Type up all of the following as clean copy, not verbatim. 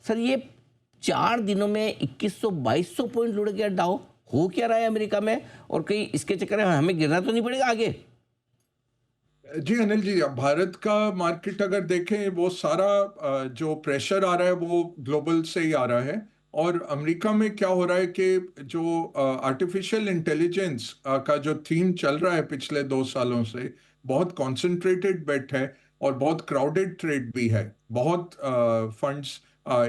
Sir ये 4 दिनों में 2100-2200 पॉइंट लुढ़क गया डाउ। हो क्या रहा है अमेरिका में, और कहीं इसके चक्कर में हमें गिरना तो नहीं पड़ेगा आगे? जी अनिल जी, अब भारत का मार्केट अगर देखें, वो सारा जो प्रेशर आ रहा है वो ग्लोबल से ही आ रहा है। और अमेरिका में क्या हो रहा है कि जो आर्टिफिशियल इंटेलिजेंस का जो थीम चल रहा है पिछले 2 सालों से, बहुत कॉन्सेंट्रेटेड बेट है और बहुत क्राउडेड ट्रेड भी है। बहुत फंड्स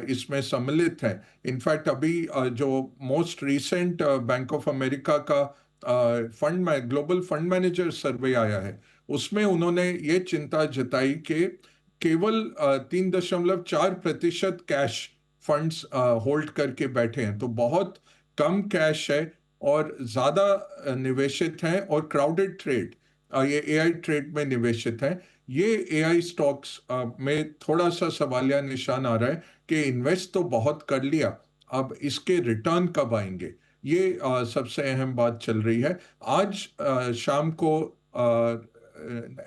इसमें सम्मिलित हैं। इनफैक्ट अभी जो most recent bank of America का फंड में ग्लोबल फंड मैनेजर सर्वे आया है, उसमें उन्होंने ये चिंता जताई कि केवल 3.4% कैश फंड्स होल्ड करके बैठे हैं। तो बहुत कम कैश है और ज्यादा निवेशित हैं, और क्राउडेड ट्रेड, ये एआई ट्रेड में निवेशित है। ये एआई स्टॉक्स में थोड़ा सा सवालिया निशान आ रहा है कि इन्वेस्ट तो बहुत कर लिया, अब इसके रिटर्न कब आएंगे, ये सबसे अहम बात चल रही है। आज शाम को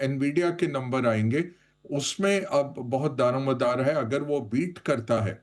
एनवीडिया के नंबर आएंगे, उसमें अब बहुत दारोमदार है। अगर वो बीट करता है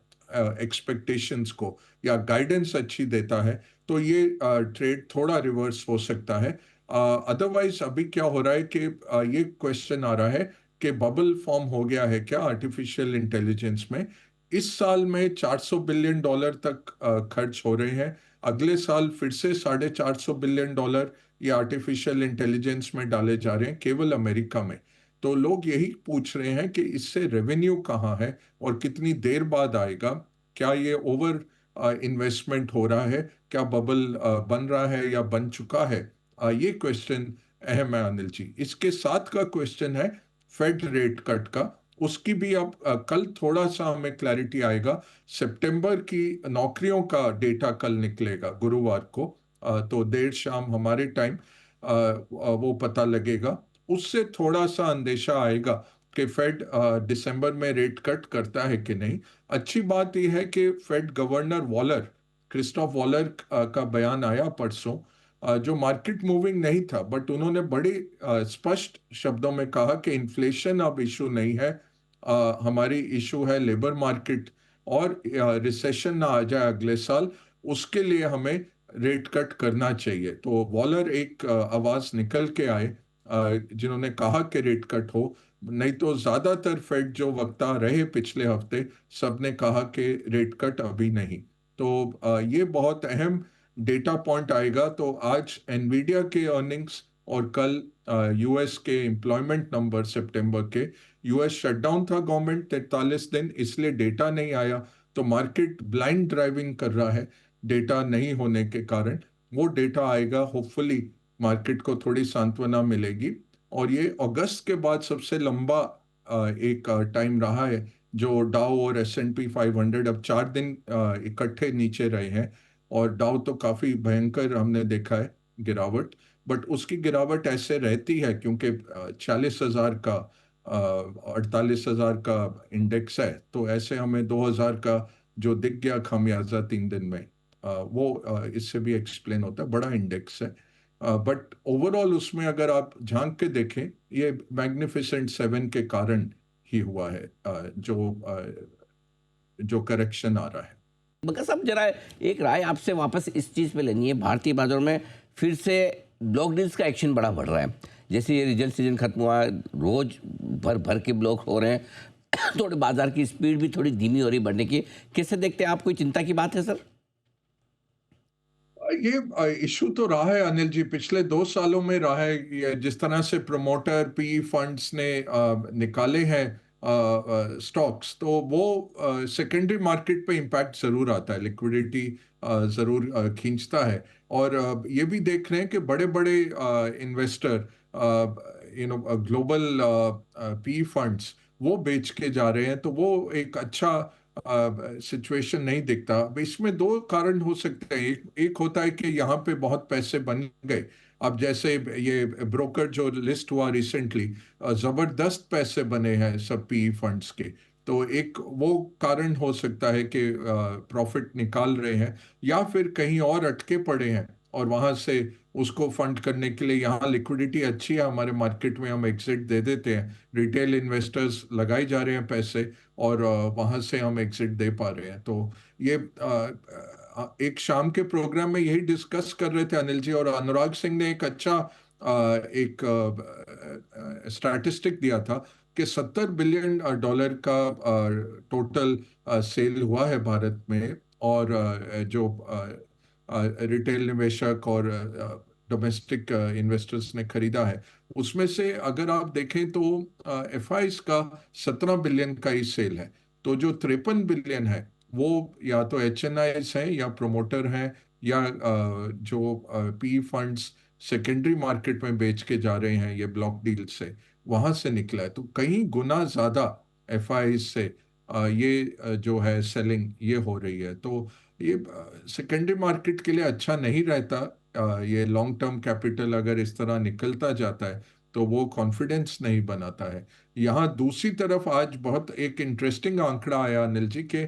एक्सपेक्टेशंस को या गाइडेंस अच्छी देता है, तो ये ट्रेड थोड़ा रिवर्स हो सकता है। अदरवाइज अभी क्या हो रहा है कि ये क्वेश्चन आ रहा है कि बबल फॉर्म हो गया है क्या आर्टिफिशियल इंटेलिजेंस में। इस साल में $400 बिलियन तक खर्च हो रहे हैं। अगले साल फिर से $450 बिलियन ये आर्टिफिशियल इंटेलिजेंस में डाले जा रहे हैं केवल अमेरिका में। तो लोग यही पूछ रहे हैं कि इससे रेवेन्यू कहाँ है और कितनी देर बाद आएगा। क्या ये ओवर इन्वेस्टमेंट हो रहा है, क्या बबल बन रहा है या बन चुका है, ये क्वेश्चन अहम है अनिल जी। इसके साथ का क्वेश्चन है फेड रेट कट का। उसकी भी अब कल थोड़ा सा हमें क्लैरिटी आएगा। सितंबर की नौकरियों का डेटा कल निकलेगा गुरुवार को, तो देर शाम हमारे टाइम वो पता लगेगा। उससे थोड़ा सा अंदेशा आएगा कि फेड दिसंबर में रेट कट करता है कि नहीं। अच्छी बात यह है कि Fed governor Waller, Christophe Waller का बयान आया परसों, जो मार्केट मूविंग नहीं था, बट उन्होंने बड़े स्पष्ट शब्दों में कहा कि इन्फ्लेशन अब इशू नहीं है, हमारी इशू है लेबर मार्केट, और रिसेशन ना आ जाए अगले साल, उसके लिए हमें रेट कट करना चाहिए। तो वॉलर एक आवाज निकल के आए जिन्होंने कहा कि रेट कट हो। नहीं तो ज्यादातर फेड जो वक्ता रहे पिछले हफ्ते, सबने कहा कि रेट कट अभी नहीं। तो ये बहुत अहम डेटा पॉइंट आएगा। तो आज एनवीडिया के अर्निंग्स और कल यूएस के एम्प्लॉयमेंट नंबर सितंबर के। यूएस शटडाउन था गवर्नमेंट 43 दिन, इसलिए डेटा नहीं आया। तो मार्केट ब्लाइंड ड्राइविंग कर रहा है डेटा नहीं होने के कारण। वो डेटा आएगा, होपफुली मार्केट को थोड़ी सांत्वना मिलेगी। और ये अगस्त के बाद सबसे लंबा एक टाइम रहा है जो डाउ और S&P 500 अब 4 दिन इकट्ठे नीचे रहे हैं। और डाउ तो काफी भयंकर हमने देखा है गिरावट, बट उसकी गिरावट ऐसे रहती है क्योंकि 40,000 का 48,000 का इंडेक्स है। तो ऐसे हमें 2,000 का जो दिख गया खामियाजा 3 दिन में, वो इससे भी एक्सप्लेन होता है, बड़ा इंडेक्स है। बट ओवरऑल उसमें अगर आप झांक के देखें, ये मैग्निफिसेंट सेवन के कारण ही हुआ है जो करेक्शन आ रहा है। मगर साहब जरा एक राय आपसे वापस इस चीज़ पे लेनी है। भारतीय बाजार में फिर से ब्लॉक डील्स का एक्शन बड़ा बढ़ रहा है। जैसे ये रिजल्ट सीजन खत्म हुआ, रोज भर भर के ब्लॉक हो रहे हैं। थोड़े बाजार की स्पीड भी थोड़ी धीमी हो रही बढ़ने की। कैसे देखते हैं आप, कोई चिंता की बात है सर? ये इशू तो रहा है अनिल जी, पिछले 2 सालों में रहा है। ये जिस तरह से प्रमोटर पी फंड्स ने निकाले हैं स्टॉक्स, तो वो सेकेंडरी मार्केट पे इम्पैक्ट जरूर आता है, लिक्विडिटी जरूर खींचता है। और ये भी देख रहे हैं कि बड़े बड़े इन्वेस्टर, ग्लोबल पी फंड्स, वो बेच के जा रहे हैं। तो वो एक अच्छा सिचुएशन नहीं दिखता। अब इसमें दो कारण हो सकते हैं। एक होता है कि यहाँ पे बहुत पैसे बन गए। अब जैसे ये ब्रोकर जो लिस्ट हुआ रिसेंटली, जबरदस्त पैसे बने हैं सब पी फंड्स के। तो एक वो कारण हो सकता है कि प्रॉफिट निकाल रहे हैं, या फिर कहीं और अटके पड़े हैं और वहां से उसको फंड करने के लिए यहाँ लिक्विडिटी अच्छी है हमारे मार्केट में, हम एग्जिट दे देते हैं, रिटेल इन्वेस्टर्स लगाए जा रहे हैं पैसे और वहाँ से हम एग्जिट दे पा रहे हैं। तो ये एक शाम के प्रोग्राम में यही डिस्कस कर रहे थे अनिल जी, और अनुराग सिंह ने एक अच्छा एक स्टैटिस्टिक दिया था कि $70 बिलियन का टोटल सेल हुआ है भारत में, और जो रिटेल निवेशक और डोमेस्टिक इन्वेस्टर्स ने खरीदा है, उसमें से अगर आप देखें तो एफआईज का 17 बिलियन का ही सेल है। तो जो 53 बिलियन है वो या तो एचएनआईज हैं या प्रोमोटर हैं या जो पी फंड्स सेकेंडरी मार्केट में बेच के जा रहे हैं ये ब्लॉक डील से, वहां से निकला है। तो कहीं गुना ज्यादा एफआईज से ये जो है सेलिंग ये हो रही है। तो ये सेकेंडरी मार्केट के लिए अच्छा नहीं रहता। ये लॉन्ग टर्म कैपिटल अगर इस तरह निकलता जाता है तो वो कॉन्फिडेंस नहीं बनाता है। यहाँ दूसरी तरफ आज बहुत एक इंटरेस्टिंग आंकड़ा आया अनिल जी के,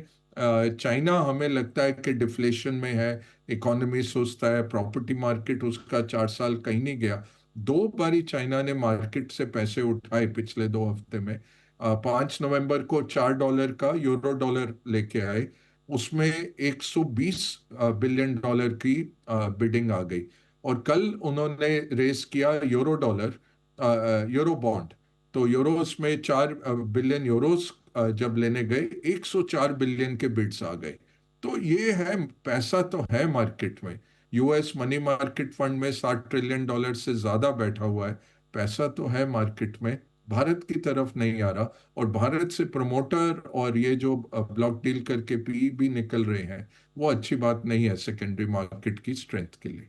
चाइना हमें लगता है कि डिफ्लेशन में है, इकोनॉमी सुस्त है, प्रॉपर्टी मार्केट उसका 4 साल कहीं नहीं गया। 2 बारी चाइना ने मार्केट से पैसे उठाए पिछले 2 हफ्ते में। 5 नवंबर को $4 का यूरो डॉलर लेके आए, उसमें $120 बिलियन की बिडिंग आ गई। और कल उन्होंने रेस किया यूरो डॉलर, यूरो बॉन्ड। तो यूरोस में 4 बिलियन यूरोस जब लेने गए, 104 बिलियन के बिड्स आ गए। तो ये है, पैसा तो है मार्केट में। यूएस मनी मार्केट फंड में $60 ट्रिलियन से ज्यादा बैठा हुआ है, पैसा तो है मार्केट में, भारत की तरफ नहीं आ रहा। और भारत से प्रमोटर और ये जो ब्लॉक डील करके पी भी निकल रहे हैं, वो अच्छी बात नहीं है सेकेंडरी मार्केट की स्ट्रेंथ के लिए।